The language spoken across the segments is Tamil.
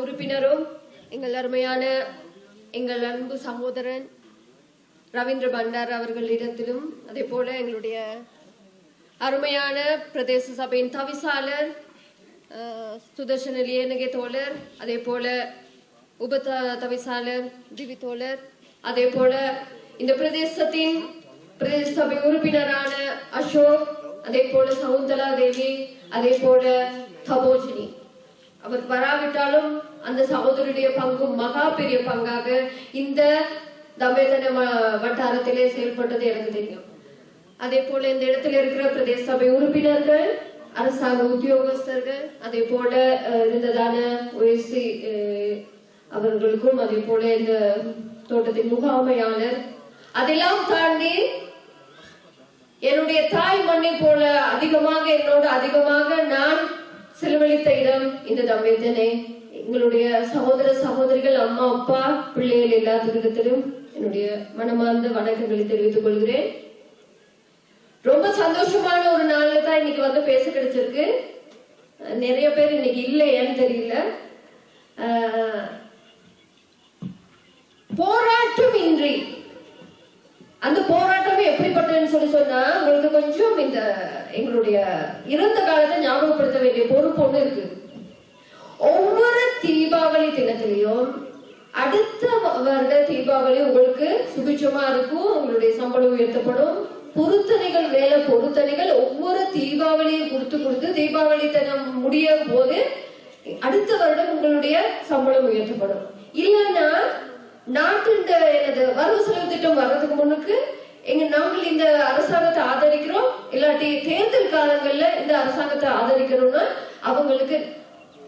உறுப்பினரும் எங்கள் அருமையான எங்கள் அன்பு சகோதரன் ரவீந்திர பண்டார் அவர்களிடத்திலும் அதே போல எங்களுடைய அருமையான பிரதேச சபையின் தவிசாளர் சுதர்ஷன லியனகே தோழர், அதே போல உப தவிசாளர் திவி தோழர், அதே போல இந்த பிரதேசத்தின் பிரதேச சபை உறுப்பினரான அசோக், அதே போல சவுந்தலா தேவி, அதே போல தபோஜினி. அவர் வராவிட்டாலும் அந்த சகோதரியுடைய பங்கு மகா பெரிய பங்காக இந்த தம்பேதன வட்டாரத்திலே செயல்பட்டது எனக்கு தெரியும். அதே போல இந்த இடத்துல இருக்கிற பிரதேச சபை உறுப்பினர்கள், அரசாங்க உத்தியோகஸ்தர்கள், அதே போல இருந்ததான ஒய்சி அவர்களுக்கும், அதே போல இந்த தோட்டத்தின் முகாமையாளர், அதெல்லாம் தாண்டி என்னுடைய தாய் மண்ணை போல அதிகமாக என்னோடு அதிகமாக நான் செலவழித்த இடம் இந்த தம்பேதனை. எங்களுடைய சகோதர சகோதரிகள், அம்மா அப்பா பிள்ளைகள் எல்லாத்திலும் என்னுடைய மனமார்ந்த வணக்கங்களை தெரிவித்துக் கொள்கிறேன். ரொம்ப சந்தோஷமான ஒரு நாள்ல தான் இன்னைக்கு வந்து பேச கிடைச்சிருக்கு. நிறைய பேர் இன்னைக்கு இல்லையான்னு தெரியல. போராட்டம் இன்றி அந்த போராட்டமே எப்படிப்பட்டதுன்னு சொன்னா உங்களுக்கு கொஞ்சம் இந்த எங்களுடைய இறந்த காலத்தை ஞாபகப்படுத்த வேண்டிய பொறுப்பு ஒண்ணு இருக்கு. ஒவ்வொரு தீபாவளி தினத்திலையும் அடுத்த வருட தீபாவளி உங்களுக்கு சுபிட்சமா இருக்கும், உங்களுடைய சம்பளம் உயர்த்தப்படும், பொருத்தனைகள் மேல பொருத்தனைகள் ஒவ்வொரு தீபாவளியும் கொடுத்து தீபாவளி தினம் முடியும் போது அடுத்த வருடம் உங்களுடைய சம்பளம் உயர்த்தப்படும். இல்லைன்னா நாட்டின் எனது வரவு செலவு திட்டம் வர்றதுக்கு முன்னுக்கு நாங்கள் இந்த அரசாங்கத்தை ஆதரிக்கிறோம், இல்லாட்டி தேர்தல் காலங்கள்ல இந்த அரசாங்கத்தை ஆதரிக்கிறோம்னா அவங்களுக்கு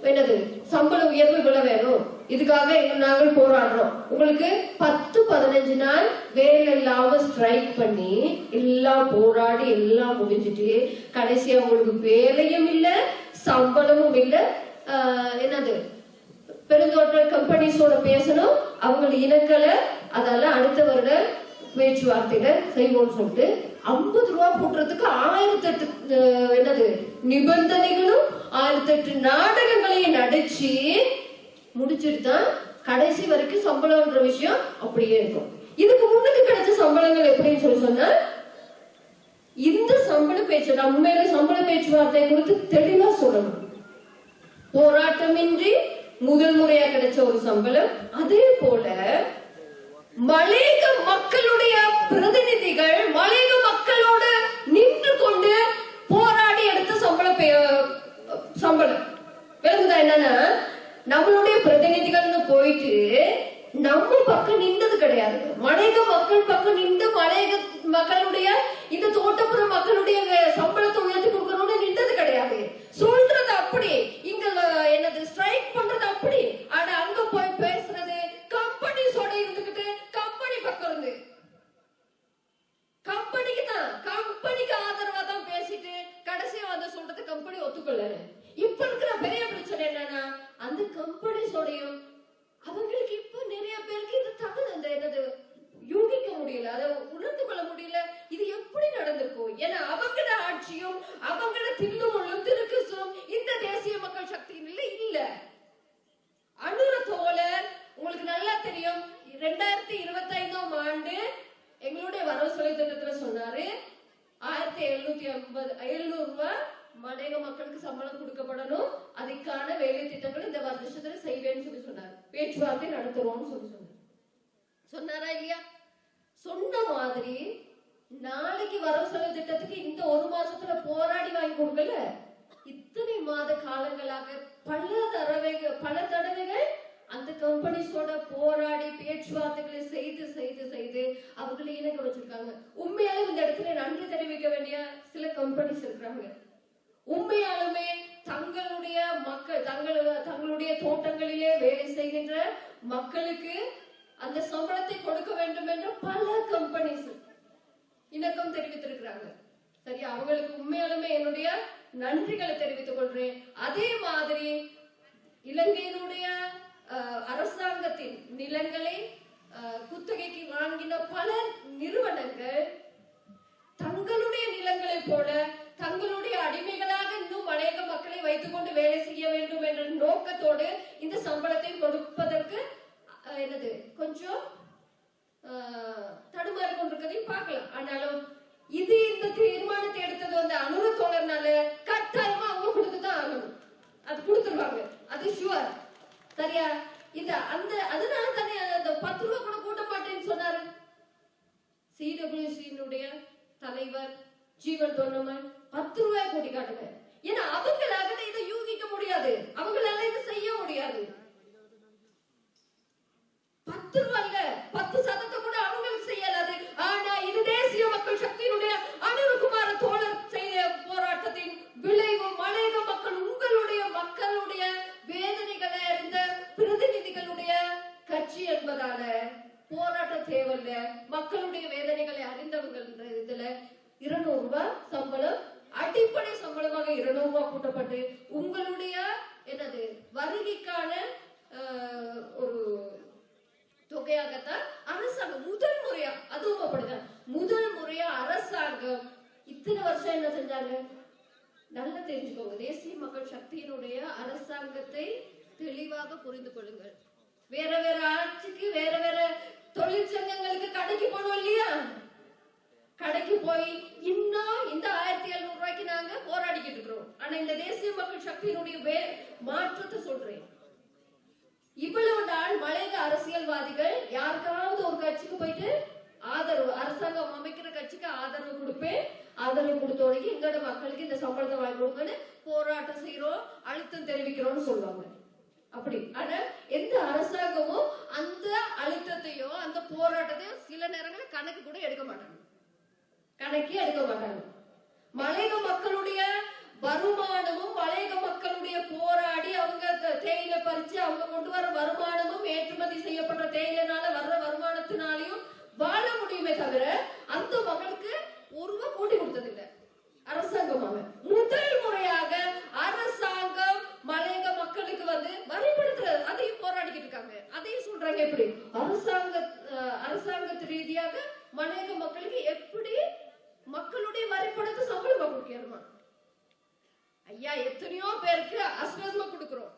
என்னது சம்பள உயர்வு இவ்வளவு வேணும், இதுக்காக நாங்கள் போராடுறோம். உங்களுக்கு 10-15 நாள் வேலை இல்லாம ஸ்ட்ரைக் பண்ணி எல்லாம் போராடி எல்லாம் முடிஞ்சிட்டு கடைசியா உங்களுக்கு வேலையும் இல்ல சம்பளமும் இல்ல. என்னது பெருந்தோட்ட கம்பெனிஸோட பேசணும், அவங்க இனக்கல அதால அடுத்த வருட பேச்சுவார்த்தையில செய்வோம்னு சொல்லிட்டு 50 ரூபாய் போட்டுறதுக்கு 1008 என்னது நிபந்தனைகளும் 1008 நாடகங்களையும் நடிச்சு முடிச்சுட்டு தான் கடைசி வரைக்கும் சம்பளம்ன்ற விஷயம் அப்படியே இருக்கும். இதுக்கு முன்னுக்கு கிடைச்ச சம்பளங்கள் எப்படின்னு சொன்னா இந்த சம்பள பேச்சு நான் உண்மையில சம்பள பேச்சுவார்த்தை குறித்து தெளிவா சொல்லணும். போராட்டமின்றி முதல் முறையா கிடைச்ச ஒரு சம்பளம். அதே போல மலேக மக்களுடைய பிரதிநிதிகள் மலேக மக்களோட நின்று கொண்டு போராடி எடுத்த சம்பளம் விளங்குதா? என்னன்னா நம்மளுடைய பிரதிநிதிகள்னு போயிட்டு நம்ம பக்கம் நின்றது கிடையாது. மலேக மக்கள் பக்கம் நின்று மலேக மக்களுடைய இந்த தோட்டப்புற மக்களுடைய சம்பளத்தை உயர்த்தி கொடுக்கணும்னு நின்றது கிடையாது. சொல்றது அப்படி, இங்க என்னது ஸ்ட்ரைக் பண்றது அப்படி. ஆனா அங்க போய் பேசுறது கம்பெனிஸோட இருந்துகிட்டு கம்பெனி பக்கம் இருந்து கம்பெனிக்கு தான் கம்பெனிக்கு ஆதரவா தான் பேசிட்டு கடைசியா வந்து சொல்றது கம்பெனி ஒத்துக்கொள்ள. இப்ப இருக்கிற பெரிய பிரச்சனை என்னன்னா அந்த கம்பெனிஸோடையும் அவங்களுக்கு இப்ப நிறைய பேருக்கு இது தகுந்த அந்த என்னது யூகிக்க முடியல, அதை உணர்ந்து கொள்ள முடியல. இது எப்படி நடந்திருக்கும்? ஏன்னா அவங்கள ஆட்சியும் அவங்கள தில்லுமுள்ளும் திருக்குசும் இந்த தேசிய மக்கள் சக்தியில இல்ல. அனுர தோழர் உங்களுக்கு நல்லா தெரியும், 2025ஆம் ஆண்டு எங்களுடைய வரவு செலவு திட்டத்துல சொன்னாரு 1700 ரூபாய் மலேக மக்களுக்கு சம்பளம் கொடுக்கப்படணும், அதுக்கான வேலை திட்டங்கள் இந்த வருஷத்துல செய்வேன்னு சொல்லி சொன்னார். பேச்சுவார்த்தை நடத்துறோம்னு சொல்லி சொன்னாரா இல்லையா? சொன்ன மாதிரி நாளைக்கு வரவு செலவு திட்டத்துக்கு இந்த ஒரு மாசத்துல போராடி வாங்கி கொடுக்கல. இத்தனை மாத காலங்களாக பல தடவைகள் அந்த கம்பெனிஸோட போராடி பேச்சுவார்த்தைகளை செய்து அவர்களை இணக்க வச்சிருக்காங்க. உண்மையாலும் இந்த இடத்துல நன்றி தெரிவிக்க வேண்டிய சில கம்பெனிஸ் இருக்கிறாங்க. உண்மையாலுமே தங்களுடைய மக்கள் தங்களுடைய தோட்டங்களிலே வேலை செய்கின்ற மக்களுக்கு அந்த சம்பளத்தை கொடுக்க வேண்டும் என்று பல கம்பெனிஸ் இணக்கம் தெரிவித்திருக்கிறாங்க. சரி, அவங்களுக்கு உண்மையாலுமே என்னுடைய நன்றிகளை தெரிவித்துக் கொள்றேன். அதே மாதிரி இலங்கையினுடைய அரசாங்கத்தின் நிலங்களை குத்தகைக்கு வாங்கின பல நிறுவனங்கள் தங்களுடைய நிலங்களை போல தங்களுடைய அடிமைகளாக இன்னும் மலையக மக்களை வைத்துக் கொண்டு வேலை செய்ய வேண்டும் என்ற நோக்கத்தோடு இந்த சம்பளத்தை என்னது கொஞ்சம் தடுமாறி கொண்டிருக்கிறதையும் பார்க்கலாம். ஆனாலும் இது இந்த தீர்மானத்தை எடுத்தது வந்து அனுர தோழர்னால கட்டாயமா அவங்க கொடுத்துதான் ஆகணும். அது கொடுத்துருவாங்க, அது ஷுவர். சரியா? இந்த அந்த அதனால தானே அந்த 10 ரூபாய் கூட கூட்ட மாட்டேன்னு சொன்னாரு சிடபிள்யூசியினுடைய தலைவர் ஜீவன் தொண்டமான். 10 ரூபாய் கூட்டி காட்டுங்க. ஏன்னா அவங்களால இதை யூகிக்க முடியாது, அவங்களால இதை செய்ய முடியாது. 10 ரூபாய்ல 10% கூட அவங்களுக்கு செய்யலாது. ஆனா இது தேசிய மக்கள் சக்தியினுடைய அனுரகுமார தோழர் செய்த போராட்டத்தின் விளைவு. மலையக மக்கள் உங்களுடைய மக்களுடைய வேதனைகளை அறிந்த பிரதிநிதிகளுடைய கட்சி என்பதால போராட்ட தேவையில்ல. மக்களுடைய வேதனைகளை அறிந்தவர்கள் இதுல 200 ரூபாய் சம்பளம், அடிப்படை சம்பளமாக 200 ரூபாய் கூட்டப்பட்டு உங்களுடைய என்னது வருகைக்கான ஒரு தொகையாகத்தான் அரசாங்கம் முதல் முறையா, அதுவும் அப்படிதான் முதல் முறையா அரசாங்கம் இத்தனை வருஷம் என்ன செஞ்சாங்க நல்லா தெரிஞ்சுக்கோங்க. தேசிய மக்கள் சக்தியினுடைய அரசாங்கத்தை தெளிவாக புரிந்து கொள்ளுங்கள். வேற வேற ஆட்சிக்கு வேற வேற தொழிற்சங்கங்களுக்கு கடைக்கு போனோம் இல்லையா, கடைக்கு போய் இன்னும் இந்த 1700 ரூபாய்க்கு நாங்க போராடிக்கிட்டு இருக்கிறோம். ஆனா இந்த தேசிய மக்கள் சக்தியினுடைய மாற்றத்தை சொல்றேன். இவ்வளவு நாள் மலையக அரசியல்வாதிகள் யாருக்காவது ஒரு கட்சிக்கு போயிட்டு ஆதரவு, அரசாங்கம் அமைக்கிற கட்சிக்கு ஆதரவு கொடுப்பேன், ஆதரவு கொடுத்தோட எங்களோட மக்களுக்கு இந்த சம்பளத்தை வாங்கி கொடுங்கன்னு போராட்டம் செய்யறோம், அழுத்தம் தெரிவிக்கிறோம்னு சொல்லுவாங்க. அப்படி ஆனா எந்த அரசாங்கமும் அந்த அழுத்தத்தையோ அந்த போராட்டத்தையோ சில நேரங்களில் கணக்கு கூட எடுக்க மாட்டாங்க, கணக்கே எடுக்க மாட்டாங்க. மலையக மக்களுடைய வருமானமும் மலையக மக்களுடைய போராடி அவங்க தேயிலை பறிச்சு அவங்க கொண்டு வர வருமானமும் ஏற்றுமதி செய்யப்பட்ட தேயிலைனால வர்ற வருமானத்தினாலையும் வாழ முடியுமே தவிர அந்த மக்களுக்கு ஒரு ரூபாய் கூட்டி கொடுத்ததில்லை அரசாங்கமாக. முதல் முறையாக அரசாங்கம் மலையக மக்களுக்கு வந்து வரிப்படுத்துறது, அதையும் போராடிக்கிட்டு இருக்காங்க. அதையும் சொல்றாங்க எப்படி அரசாங்கத்து ரீதியாக மலையக மக்களுக்கு எப்படி மக்களுடைய வரிப்படத்தை சம்பளமா கொடுக்கணுமா? ஐயா எத்தனையோ பேருக்கு அஸ்வஸ்மா கொடுக்கிறோம்,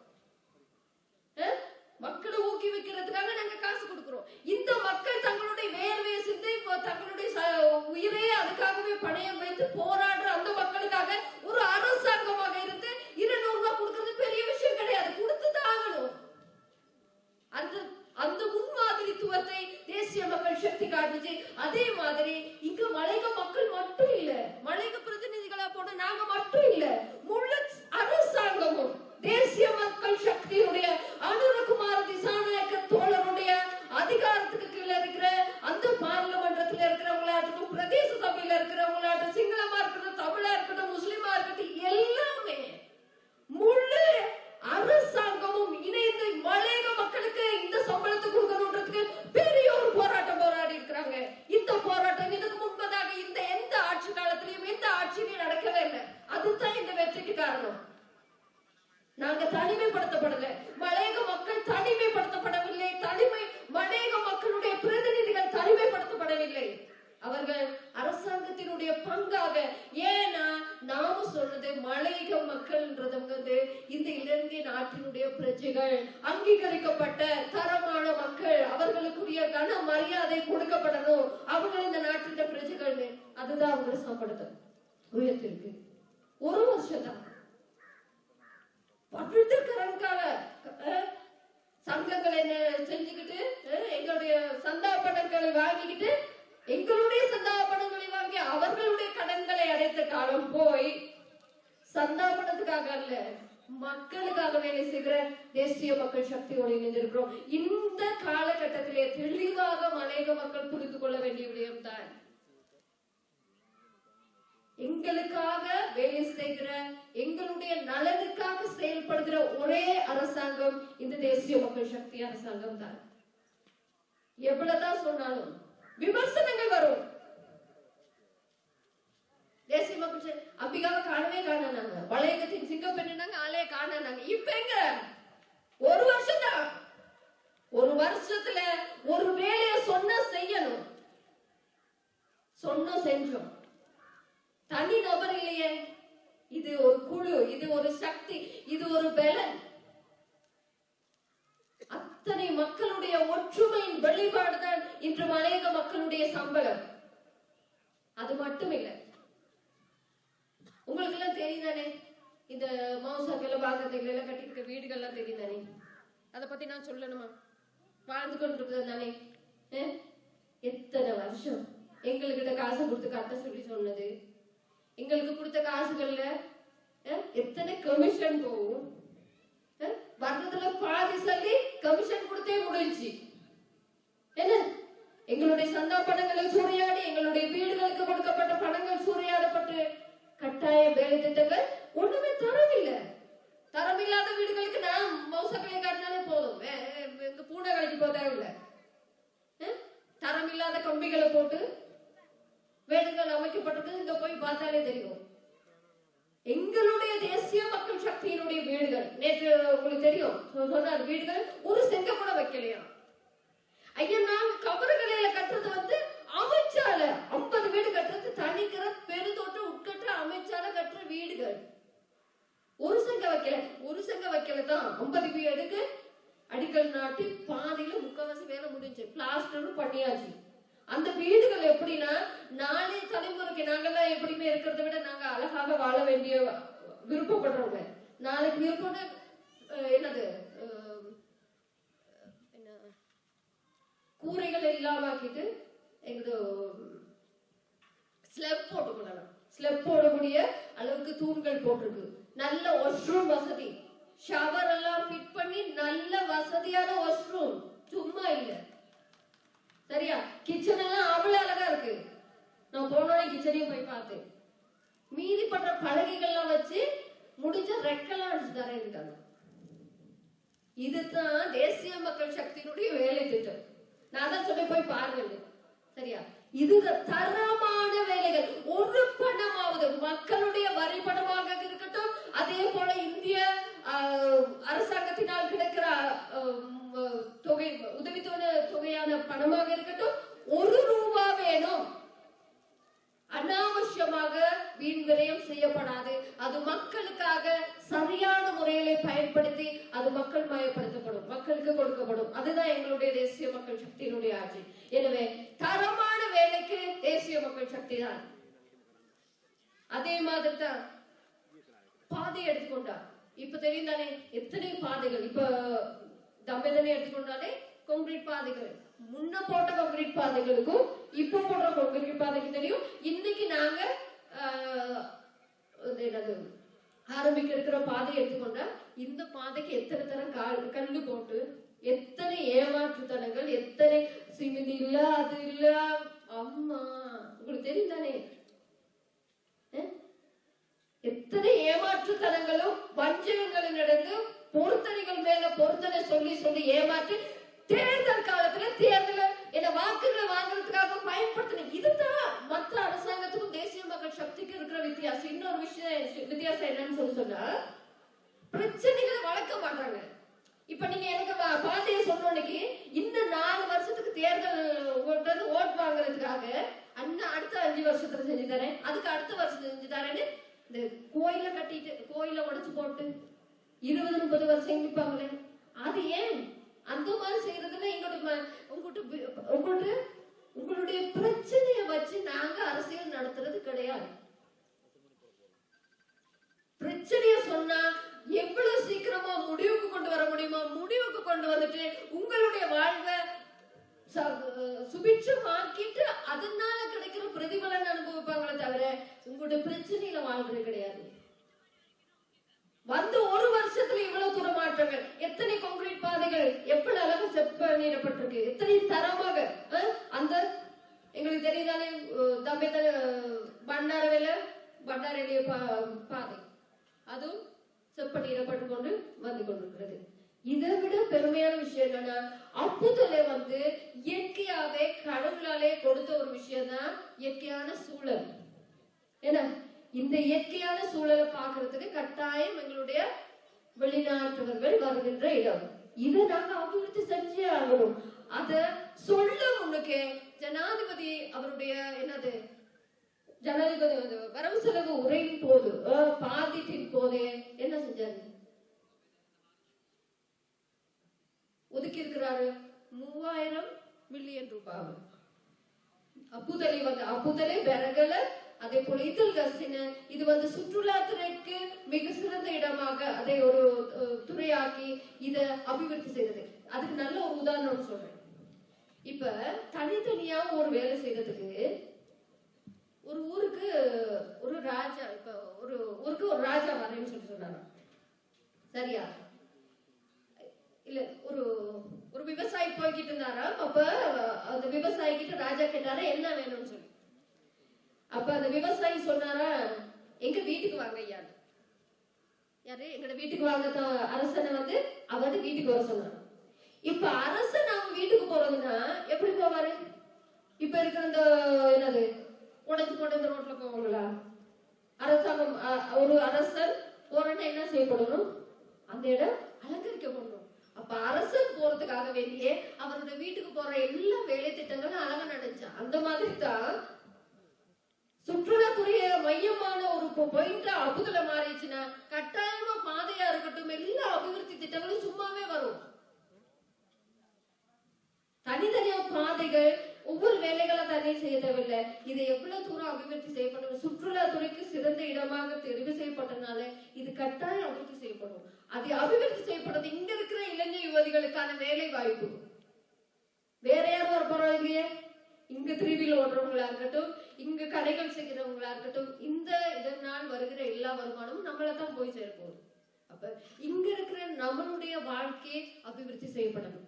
மக்களை ஊக்குவிக்கிறதுக்காக நாங்க காசு கொடுக்கிறோம். இந்த மக்கள் தங்களுடைய வேர்வையை சிந்தி தங்களுடைய உயிரை அதுக்காகவே பணயம் வைத்து போராடுற அந்த மக்களுக்காக ஒரு அரசாங்கமாக இருந்து 200 ரூபாய் கொடுக்கிறது பெரிய விஷயம் கிடையாது, கொடுத்துதான் ஆகணும். அந்த அந்த முன்மாதிரித்துவத்தை தேசிய மக்கள் சக்தி காட்டுச்சு. அதே மாதிரி இங்க மலையக மக்கள் மட்டும் இல்ல, மலையக பிரதிநிதிகளா போன நாங்க மட்டும் இல்ல, முழு அரசாங்கமும் தேசிய மக்கள் சக்தியுடைய அனுரகுமார திசாநாயக்க தோழருடைய அதிகாரத்துக்கு கீழே இருக்கிற அந்த பார்லிமெண்டத்துல இருக்கிறவங்களாட்டும், பிரதேச சபையில இருக்கிறவங்களாட்டும், சிங்களமா இருக்கட்டும், தமிழா இருக்கட்டும், முஸ்லிமா இருக்கட்டும், எல்லாமே முழு அரசாங்கமும் இணைந்து மலையக மக்களுக்கு இந்த சம்பளத்தை கொடுக்கணும்ன்றதுக்கு பெரிய ஒரு போராட்டம் போராடி இருக்கிறாங்க. இந்த போராட்டம் இதுக்கு முன்பதாக இந்த எந்த ஆட்சி காலத்திலையும் எந்த ஆட்சியிலையும் நடக்கவே இல்லை. அதுதான் இந்த வெற்றிக்கு காரணம். நாங்க தனிமைப்படுத்தப்படல, மலையக மக்கள் தனிமைப்படுத்தப்படவில்லை, மலையக மக்களுடைய பிரதிநிதிகள் தனிமைப்படுத்தப்படவில்லை. அவர்கள் அரசாங்கத்தினுடைய பங்காக, ஏன்னா நாம சொல்றது மலையக மக்கள்ன்றவங்க வந்து இந்த இலங்கை நாட்டினுடைய பிரஜைகள், அங்கீகரிக்கப்பட்ட தரமான மக்கள், அவர்களுக்குரிய கன மரியாதை கொடுக்கப்படணும், அவங்க இந்த நாட்டின் பிரஜைகள். அதுதான் அவங்க சம்பளத்தை உயர்த்திருக்கு. ஒரு வருஷம் தான் சங்கங்களை செஞ்சுக்கிட்டு எங்களுடைய சந்தா பணங்களை வாங்கிக்கிட்டு எங்களுடைய சந்தா பணங்களை வாங்கி அவர்களுடைய கடன்களை அடைத்த காலம் போய் சந்தா பணத்துக்காக அல்ல மக்களுக்காக வேலை செய்கிற தேசிய மக்கள் சக்தியோடு இணைந்திருக்கிறோம். இந்த காலகட்டத்திலே தெளிவாக மலையக மக்கள் புரிந்து கொள்ள வேண்டிய விடயம் தான், எங்களுக்காக வேலை செய்கிற எங்களுடைய நலனுக்காக செயல்படுகிற ஒரே அரசாங்கம் இந்த தேசிய மக்கள் சக்தி அரசாங்கம் தான். எவ்வளவுதான் சொன்னாலும் விமர்சனங்கள் வரும். தேசிய மக்கள் அம்பிகாவை காணவே காணாங்க, வளையகத்தின் சிங்கப்பெண்ணாங்க ஆளே காணாங்க. இப்ப எங்க ஒரு வருஷம் தான், ஒரு வருஷத்துல ஒரு வேலையை சொன்ன செய்யணும், சொன்ன செஞ்சோம். தனி நபர் இல்லையே, இது ஒரு குழு, இது ஒரு சக்தி, இது ஒரு பலன். அத்தனை மக்களுடைய ஒற்றுமையின் வெளிப்பாடுதான் இன்று அநேக மக்களுடைய சம்பளம். அது மட்டும் இல்லை, உங்களுக்கு எல்லாம் தெரியுதானே இந்த மௌசாக்கள் பாகத்தில் எல்லாம் கட்டியிருக்க வீடுகள்லாம் தெரியுதானே? அதை பத்தி நான் சொல்லணுமா? வாழ்ந்து கொண்டிருக்கிறது தானே. எத்தனை வருஷம் எங்ககிட்ட காசு கொடுத்து கட்ட சொல்லி சொன்னது, எங்களுக்கு கொடுத்த காசுகள்ல எத்தனை கமிஷன் போகும், வர்றதுல பாதி சொல்லி கமிஷன் கொடுத்தே முடிஞ்சு. என்ன எங்களுடைய சந்தா பணங்களை சூறையாடி, எங்களுடைய வீடுகளுக்கு கொடுக்கப்பட்ட பணங்கள் சூறையாடப்பட்டு, கட்டாய வேலை திட்டங்கள் ஒண்ணுமே தரவில்லை. தரமில்லாத வீடுகளுக்கு நான் மௌசக்களை காட்டினாலே போதும், எங்க பூனை கழிக்கு போதாவில்லை. தரமில்லாத கம்பிகளை போட்டு வீடுகள் அமைக்கப்பட்டது இங்க போய் பார்த்தாலே தெரியும். எங்களுடைய தேசிய மக்கள் சக்தியினுடைய வீடுகள் நேற்று உங்களுக்கு தெரியும் சொன்னார், வீடுகள் ஒரு செங்க கூட வைக்கலையா. ஐயா, நாங்க கபறுகளையில கட்டுறது அமைச்சால 50 வீடு கட்டுறது, தனிக்கிற பெருந்தோட்டம் உட்கட்ட அமைச்சால கட்டுற வீடுகள். ஒரு செங்க வைக்கல, ஒரு செங்க வைக்கல தான் 50 வீடுக்கு அடிக்கல் நாட்டி பாதியில முக்காவாசி வேலை முடிஞ்சு, பிளாஸ்டரும் பண்ணியாச்சு. அந்த வீடுகள் எப்படின்னா, நாளை தலைமுறைக்கு நாங்கெல்லாம் எப்படியுமே இருக்கிறத விட நாங்க அழகாக வாழ வேண்டிய விருப்பப்படுறவங்க. நாளைக்கு விருப்பம் என்னது, என்ன கூரைகள் இல்லாம ஆக்கிட்டு எங்க ஸ்லெப் போட்டுக்கணும். ஸ்லெப் போடக்கூடிய அளவுக்கு தூண்கள் போட்டிருக்கு. நல்ல வாஷ்ரூம் வசதி, ஷவர் எல்லாம் ஃபிட் பண்ணி நல்ல வசதியான வாஷ்ரூம், சும்மா இல்ல. சரியா? கிச்சன் எல்லாம் அவ்வளவு அழகா இருக்கு. நான் போனோட கிச்சனையும் போய் பார்த்தேன். மீதி பண்ற பலகைகள்லாம் வச்சு முடிஞ்ச ரெக்கெல்லாம் அடிச்சு தரேன். இதுதான் தேசிய மக்கள் சக்தியினுடைய வேலை திட்டம். நான் தான் சொல்லி போய் பாருங்க. சரியா? இது தரமான வேலைகள். ஒரு பணமாவது மக்களுடைய வரி பணமாக இருக்கட்டும், அதே போல இந்திய அரசாங்கத்தினால் கிடைக்கிற தொகை, தொகையான பணமாக இருக்கட்டும், 1 ரூபா வேணும். அனாவசியமாக வீண் விரயம் செய்யப்படாது. அது மக்களுக்காக சரியான முறையில பயன்படுத்தி அது மக்கள் மயப்படுத்தப்படும், மக்களுக்கு கொடுக்கப்படும். அதுதான் எங்களுடைய தேசிய மக்கள் சக்தியினுடைய ஆட்சி. எனவே தரமான வேலைக்கு தேசிய மக்கள் சக்தி தான். அதே மாதிரி தான் பாதை எடுத்துக்கொண்டா இப்ப தெரியும் தானே எத்தனை பாதைகள். இப்ப தம்பேதனை எடுத்துக்கொண்டாலே கான்கிரீட் பாதைகள், முன்ன போட்ட கான்கிரீட் பாதைகளுக்கும் இப்ப போடுற கான்கிரீட் பாதைக்கு தெரியும். இன்னைக்கு நாங்க ஆரம்பிக்க இருக்கிற பாதையை எடுத்துக்கொண்டா இந்த பாதைக்கு எத்தனை தரம் கல்லு போட்டு, எத்தனை ஏமாற்றுத்தனங்கள், எத்தனை சிமெண்ட் இல்ல அது இல்ல. அம்மா உங்களுக்கு தெரியும் தானே எத்தனை ஏமாற்றுத்தனங்களும் வஞ்சகங்களும் நடந்து, பொருத்தனைகள் மேல பொருத்தனை சொல்லி சொல்லி ஏமாற்றி தேர்தல் காலத்துல தேர்தல என்ன வாக்குகளை வாங்குறதுக்காக பயன்படுத்தின. இதுதான் மற்ற அரசாங்கத்துக்கும் தேசிய மக்கள் சக்திக்கு இருக்கிற வித்தியாசம். இன்னொரு வித்தியாசம் என்னன்னு சொன்னா, பிரச்சனைகளை வளர்க்க மாட்டாங்க. இப்ப நீங்க எனக்கு பாதையை சொன்னோன்னைக்கு இன்னும் 4 வருஷத்துக்கு தேர்தல் ஓட் வாங்குறதுக்காக அண்ணா அடுத்த 5 வருஷத்துல செஞ்சு தரேன், அதுக்கு அடுத்த வருஷம் செஞ்சு தரேன்னு இந்த கோயில கட்டிட்டு கோயில உடைச்சு போட்டு 20-30 வருஷம் நிற்பாங்களே. அது ஏன் அந்த மாதிரி செய்யறதுன்னா, உங்களுடைய பிரச்சனைய வச்சு நாங்க அரசியல் நடத்துறது கிடையாது. பிரச்சனைய சொன்னா எவ்வளவு சீக்கிரமா முடிவுக்கு கொண்டு வர முடியுமோ முடிவுக்கு கொண்டு வந்துட்டு உங்களுடைய வாழ்வை சுபிட்சமாக்கிட்டு அதனால கிடைக்கிற பிரதிபலன் அனுபவிப்பாங்களே தவிர உங்களுடைய பிரச்சனையில வாழ்றது கிடையாது. வந்து 1 வருஷத்துல இவ்வளவு தூர மாற்றங்கள், எத்தனை கான்கிரீட் பாதைகள் எவ்வளவு அழகா செட் பண்ணிடப்பட்டிருக்கு, எத்தனை தரமாக. அந்த எங்களுக்கு தெரியுதானே தம்பி பண்டாரவேல பாதை அதுவும் செட் பண்ணிடப்பட்டு கொண்டு வந்து கொண்டிருக்கிறது. இதை விட பெருமையான விஷயம் என்னன்னா, அப்புதலை இயற்கையாவே கடவுளாலே கொடுத்த ஒரு விஷயம் தான் இயற்கையான சூழல். ஏன்னா இந்த இயற்கையான சூழலை பாக்குறதுக்கு கட்டாயம் எங்களுடைய வெளிநாட்டவர்கள் வருகின்ற இடம். இதை நாங்க அபிவிருத்தி செஞ்சே ஆகணும். அத சொல்ல முன்னுக்கே ஜனாதிபதி அவருடைய ஜனாதிபதி வரவு செலவு உரையின் போது பாதிப்பின் போதே என்ன செஞ்சாரு, ஒதுக்கி இருக்கிறாரு 3000 மில்லியன் ரூபாய். அப்புதலை பெறகல அதே போல இதில் கசின இது சுற்றுலாத்துறைக்கு மிக சிறந்த இடமாக அதை ஒரு துறையாக்கி இத அபிவிருத்தி செய்தது. அதுக்கு நல்ல ஒரு உதாரணம் சொல்றேன். இப்ப தனித்தனியா ஒரு வேலை செய்யறதுக்கு ஒரு ஊருக்கு ஒரு ராஜா, இப்ப ஒரு ஊருக்கு ஒரு ராஜா வரேன்னு சொன்னாங்க. சரியா? இல்ல, ஒரு ஒரு விவசாயி போய்கிட்டு இருந்தாரா. அப்ப அந்த விவசாயி கிட்ட ராஜா கேட்டாரா என்ன வேணும்னு சொல்லி. அப்ப அந்த விவசாயி சொன்னாரா, எங்க வீட்டுக்கு வாங்க ஐயா. யாரு? எங்க வீட்டுக்கு வாங்க. அரசனை அவர் வீட்டுக்கு வர சொன்னார். இப்ப அரசன் அவங்க வீட்டுக்கு போறதுன்னா எப்படி போவாரு? இப்ப இருக்கிற இந்த என்னது உடைச்சு போட்டு இந்த ரோட்ல போவாங்களா? அரசாங்கம் ஒரு அரசன் போறேன்னா என்ன செய்யப்படணும்? அந்த இடம் அலங்கரிக்கப்படணும். அப்ப அரசன் போறதுக்காக வேண்டியே அவருடைய வீட்டுக்கு போற எல்லா வேலை திட்டங்களும் அழகா நடந்துச்சு. அந்த மாதிரி தான் சுற்றுலாத்துறைய மையமான ஒரு பாயிண்டா அபுதல மாறிடுச்சுன்னா கட்டாயமா பாதையா இருக்கட்டும் எல்லா அபிவிருத்தி திட்டங்களும் சும்மாவே வரும். தனித்தனியா பாதைகள் ஒவ்வொரு வேலைகளை தனி செய்ய தேவையில்லை. இதை எவ்வளவு தூரம் அபிவிருத்தி செய்யப்படும். சுற்றுலாத்துறைக்கு சிறந்த இடமாக தெரிவு செய்யப்பட்டனால இது கட்டாயம் அபிவிருத்தி செய்யப்படும். அது அபிவிருத்தி செய்யப்படுறது இங்க இருக்கிற இளைஞர் யுவதிகளுக்கான வேலை வாய்ப்பு. வேற யாரும் வர பரவாயில்லையே. இங்க திருவிழா ஓடுறவங்களா இருக்கட்டும், இங்க கடைகள் செய்கிறவங்களா இருக்கட்டும், இந்த இதனால் வருகிற எல்லா வருமானமும் நம்மளதான் போய் சேர்ப்போம். அப்ப இங்க இருக்கிற நம்மளுடைய வாழ்க்கையை அபிவிருத்தி செய்யப்படணும்.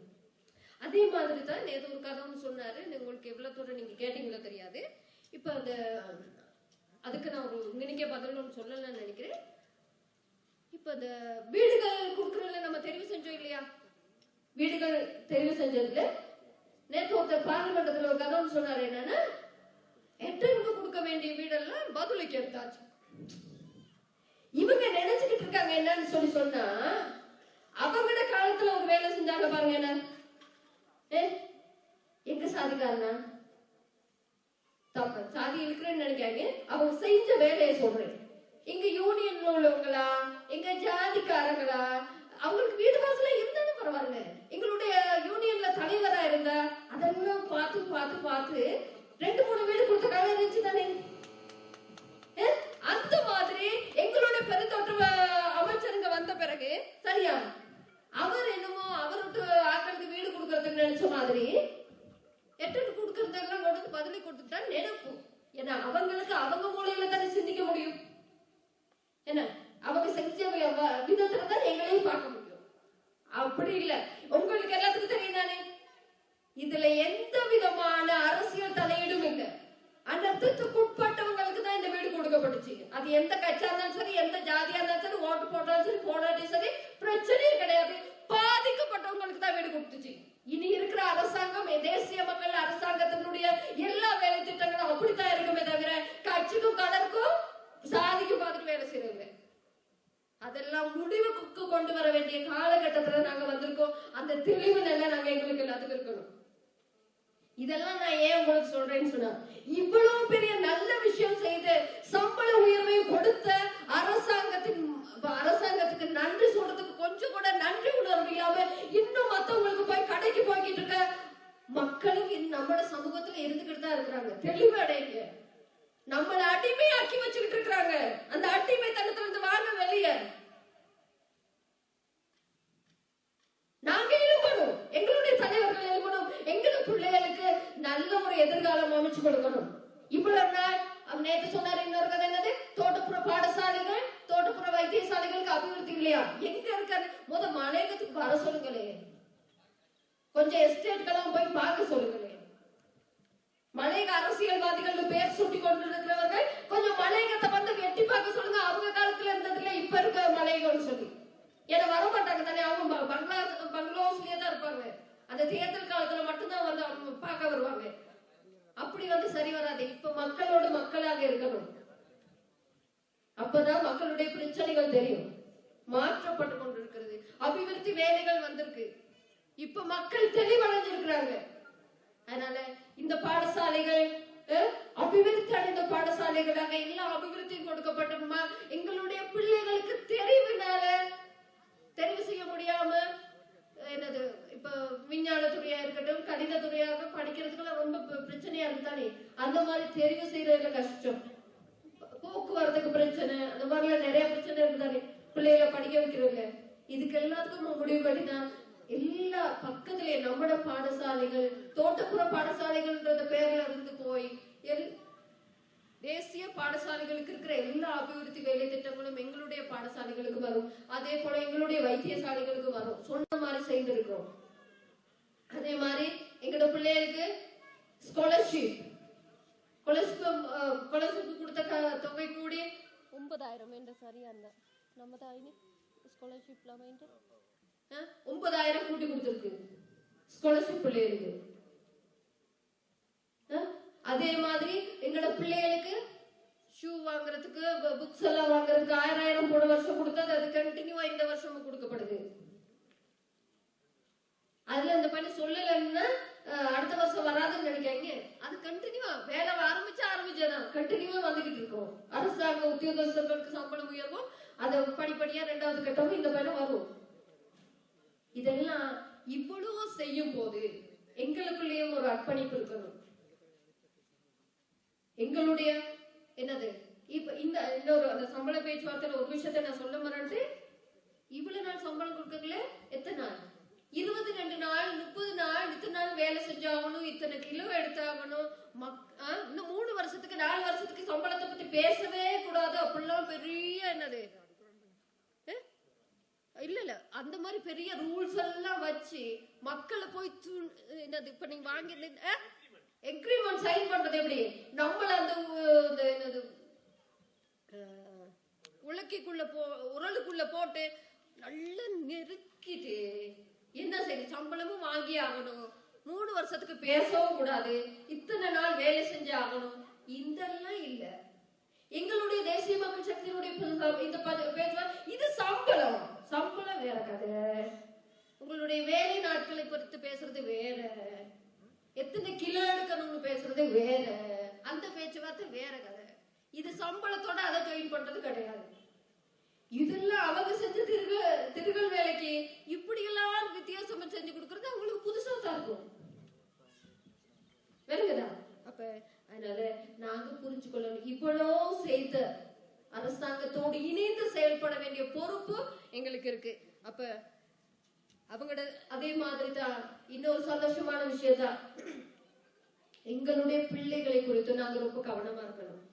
அதே மாதிரி தான் நேற்று ஒரு கதை ஒன்று சொன்னாரு. உங்களுக்கு எவ்வளவு தூரம் நீங்க கேட்டீங்களோ தெரியாது. இப்ப அந்த அதுக்கு நான் ஒரு இன்னைக்கே பதில் ஒன்று சொல்லலன்னு நினைக்கிறேன். இப்ப அந்த வீடுகள் கொடுக்கறதுல நம்ம தெரிவு செஞ்சோம் இல்லையா? வீடுகள் தெரிவு செஞ்சதுல நேற்று ஒருத்தர் பார்லிமெண்டத்துல ஒரு கதை ஒன்று சொன்னாரு. என்னன்னா, எட்டனுக்கு கொடுக்க வேண்டிய வீடெல்லாம் பதிலுக்கு எடுத்தாச்சு. இவங்க நினைச்சுக்கிட்டு இருக்காங்க என்னன்னு சொன்னா, அவங்களோட காலத்துல ஒரு வேலை செஞ்சாங்க பாருங்க. என்ன எங்க சாதிக்காரனா தப்பு சாதி இருக்கிறேன்னு நினைக்காங்க. அவங்க செஞ்ச வேலையை சொல்றேன். எங்க யூனியன்ல உள்ளவங்களா, எங்க ஜாதிக்காரங்களா, அவங்களுக்கு வீடு வாசல இருந்தாலும் பரவாயில்ல, எங்களுடைய யூனியன்ல தலைவரா இருந்தா அதெல்லாம் பார்த்து பார்த்து பார்த்து 2-3 வீடு கொடுத்த காலம் இருந்துச்சு தானே. அந்த மாதிரி எங்களுடைய பெருந்தோட்ட அமைச்சருங்க வந்த பிறகு சரியா அவர் என்னமோ அவருக்கு ஆக்களுக்கு வீடு கொடுக்கறதுன்னு நினைச்ச மாதிரி எட்டனுக்கு கொடுக்கறதெல்லாம் கொண்டு பதிலி கொடுத்துட்டா நினைப்பு. ஏன்னா அவங்களுக்கு அவங்க மூலையில தானே சிந்திக்க முடியும். என்ன அவங்க செஞ்ச விதத்துல தான் எங்களையும் பார்க்க முடியும். அப்படி இல்ல, உங்களுக்கு எல்லாத்துக்கும் தெரியும் தானே. இதுல எந்த விதமான அரசியல் தலையீடும் இல்லை. அந்தத்துக்கு உட்பட்டவங்களுக்கு தான் இந்த வீடு கொடுக்கப்பட்டுச்சு. அது எந்த கட்சியா இருந்தாலும் சரி, எந்த ஜாதியா இருந்தாலும் சரி, ஓட்டு போட்டாலும் சரி, போடாட்டி சரி, பிரச்சனையே கிடையாது. பாதிக்கப்பட்டவங்களுக்கு தான் வீடு கொடுத்துச்சு. இனி இருக்கிற அரசாங்கம், தேசிய மக்கள் அரசாங்கத்தினுடைய எல்லா வேலை திட்டங்களும் அப்படித்தான் இருக்குமே தவிர கட்சிக்கும் கலருக்கும் சாதிக்கும் பார்த்துட்டு வேலை செய்யறவங்க அதெல்லாம் முடிவுக்கு கொண்டு வர வேண்டிய காலகட்டத்துல நாங்க வந்திருக்கோம். அந்த தெளிவு நல்லா நாங்க எங்களுக்கு எல்லாத்துக்கும் இருக்கணும். இதெல்லாம் நான் ஏன் உங்களுக்கு சொல்றேன்னு சொன்னா, இவ்வளவு பெரிய நல்ல விஷயம் செய்து சம்பள உயர்வையும் கொடுத்த அரசாங்கத்துக்கு நன்றி சொல்றதுக்கு கொஞ்சம் கூட நன்றி உணர்வு இல்லாம இன்னும் மத்தவங்களுக்கு போய் கடைக்கு போய்கிட்டு இருக்க மக்களுக்கு நம்மளோட சமூகத்துல இருந்துகிட்டு தான் இருக்கிறாங்க. தெளிவு அடைங்க. நம்மள அடிமையாக்கி வச்சுக்கிட்டு இருக்கிறாங்க. அந்த அடிமைத்தனத்துல இருந்து வாங்க வெளியே. நாங்க எழுப்பணும், எங்களுடைய தலைவர்கள் எழுப்பணும், எங்களோட பிள்ளைகளுக்கு நல்ல ஒரு எதிர்காலம் அமைச்சு கொடுக்கணும். இவ்வளவு நாள் நேற்று சொன்னார். இன்னொரு கதை என்னது, தோட்டப்புற பாடசாலைகள், தோட்டப்புற வைத்தியசாலைகளுக்கு அபிவிருத்தி இல்லையா? எங்க இருக்காரு? மலையகத்துக்கு வர சொல்லுங்களே, கொஞ்சம் எஸ்டேட்கெல்லாம் போய் பார்க்க சொல்லுங்களே. மலையக அரசியல்வாதிகள் பேர் சுட்டி கொண்டிருக்கிறவர்கள் கொஞ்சம் மலையகத்தை எட்டி பார்க்க சொல்லுங்க. அவங்க காலத்துல இருந்ததுல இப்ப இருக்க மலையகம்னு சொல்லி. ஏன்னா வர மாட்டாங்க தானே, அவங்க பங்களாஸ்லயே தான் இருப்பாங்க. அந்த தேர்தல் காலத்துல மட்டும்தான் பார்க்க வருவாங்க. அப்படி சரி வராது. இப்ப மக்களோட மக்களாக இருக்கணும். அப்பதான் மக்களுடைய பிரச்சனைகள் தெரியும். மாற்றப்பட்டு கொண்டிருக்கிறது. அபிவிருத்தி வேலைகள் வந்திருக்கு. இப்ப மக்கள் தெளிவடைஞ்சிருக்கிறாங்க. அதனால இந்த பாடசாலைகள் அபிவிருத்தி அடைந்த பாடசாலைகளாக எல்லா அபிவிருத்தியும் கொடுக்கப்பட்டோமா. எங்களுடைய பிள்ளைகளுக்கு தெரிவு செய்ய முடியாம என்னது இப்ப இப்ப விஞ்ஞான துறையா இருக்கட்டும், கணித துறையாக படிக்கிறதுக்குலாம் ரொம்ப பிரச்சனையா இருக்கு தானே. அந்த மாதிரி தெரிவு செய்யறதுல கஷ்டம், போக்குவரத்துக்கு பிரச்சனை, அந்த மாதிரிலாம் நிறைய பிரச்சனை இருக்குதானே பிள்ளைகளை படிக்க வைக்கிறதுல. இதுக்கு எல்லாத்துக்கும் முடிவு கட்டிதான் எல்லா பக்கத்திலே நம்மட பாடசாலைகள், தோட்டப்புற பாடசாலைகள்ன்ற பேர்ல இருந்து போய் தேசிய பாடசாலைகளுக்கு இருக்கிற எல்லா அபிவிருத்தி வேலை திட்டங்களும் எங்களுடைய பாடசாலைகளுக்கு வரும். அதே போல எங்களுடைய வைத்தியசாலைகளுக்கு வரும். சொன்ன மாதிரி செய்திருக்கிறோம். அதே மாதிரி எங்களோட பிள்ளைகளுக்கு ஸ்காலர்ஷிப் கொடுத்த தொகை கூடி 9,000 என்ற சரியா அந்த நம்ம தாயினி ஸ்காலர்ஷிப்ல 9,000 கூட்டி கொடுத்திருக்கு ஸ்காலர்ஷிப் பிள்ளைகளுக்கு. அதே மாதிரி எங்களோட பிள்ளைகளுக்கு ஷூ வாங்குறதுக்கு, புக்ஸ் எல்லாம் வாங்குறதுக்கு 1000 போன வருஷம் கொடுத்தது, அது கண்டினியூவா இந்த வருஷமும் கொடுக்கப்படுது. அதுல இந்த பணி சொல்லலன்னா அடுத்த வருஷம் வராதுன்னு நினைக்காங்க. அது கண்டினியூவா வேலை ஆரம்பிச்சதான் கண்டினியூவா வந்துகிட்டு இருக்கோம். அரசாங்க உத்தியோகஸ்தர்களுக்கு சம்பளம் உயர்வும், அதை படிப்படியா 2வது கட்டமும் இந்த பணம் வரும். இதெல்லாம் இவ்வளவு செய்யும் போது எங்களுக்குள்ளேயும் ஒரு அர்ப்பணிப்பு இருக்கணும். எங்களுடைய என்னது இப்ப இந்த இன்னொரு அந்த சம்பள பேச்சுவார்த்தையில ஒரு விஷயத்த நான் சொல்ல மறந்துட்டு, இவ்வளவு நாள் சம்பளம் கொடுக்கல, எத்தனை நாள், 22 நாள் 30 நாள், இத்தனை நாள் வேலை செஞ்சாகணும், இத்தனை கிலோ எடுத்தாகணும், இன்னும் 3 வருஷத்துக்கு 4 வருஷத்துக்கு சம்பளத்தை பத்தி பேசவே கூடாது அப்படிலாம் பெரிய என்னது இல்ல அந்த மாதிரி பெரிய ரூல்ஸ் எல்லாம் வச்சு மக்களை போய் என்னது இப்ப நீங்க வாங்கி எக்ரிமெண்ட் சைன் பண்றது எப்படி, நம்மள அந்த என்னது உரலுக்குள்ள போட்டு நல்லா நெருக்கிட்டு என்ன செய்யுது, சம்பளமும் வாங்கி ஆகணும், 3 வருஷத்துக்கு பேசவும் கூடாது, இத்தனை நாள் வேலை செஞ்சு ஆகணும், இதெல்லாம் இல்ல. எங்களுடைய தேசிய மக்கள் சக்தியினுடைய இந்த பேச்சுவார்த்தை இது சம்பளம் வேற கதை. உங்களுடைய வேலை நாட்களை குறித்து பேசுறது வேற, எத்தனை கிலோ எடுக்கணும்னு பேசுறது வேற, அந்த பேச்சுவார்த்தை வேற கதை. இது சம்பளத்தோட அதை ஜாயின் பண்றது கிடையாது. இதெல்லாம் அவங்க செஞ்ச திருகல் வேலைக்கு இப்படி எல்லாம் வித்தியாசமா செஞ்சு கொடுக்கறது அவங்களுக்கு புதுசா தான் இருக்கும். வேறுங்கதா அப்ப அதனால நாங்க புரிஞ்சுக்கொள்ளணும், இவ்வளவு செய்த அரசாங்கத்தோடு இணைந்து செயல்பட வேண்டிய பொறுப்பு எங்களுக்கு இருக்கு. அப்ப அவங்களோட அதே மாதிரி தான் இன்னொரு சந்தோஷமான விஷயம் தான், எங்களுடைய பிள்ளைகளை குறித்து நாங்க ரொம்ப கவனமா இருக்கணும்.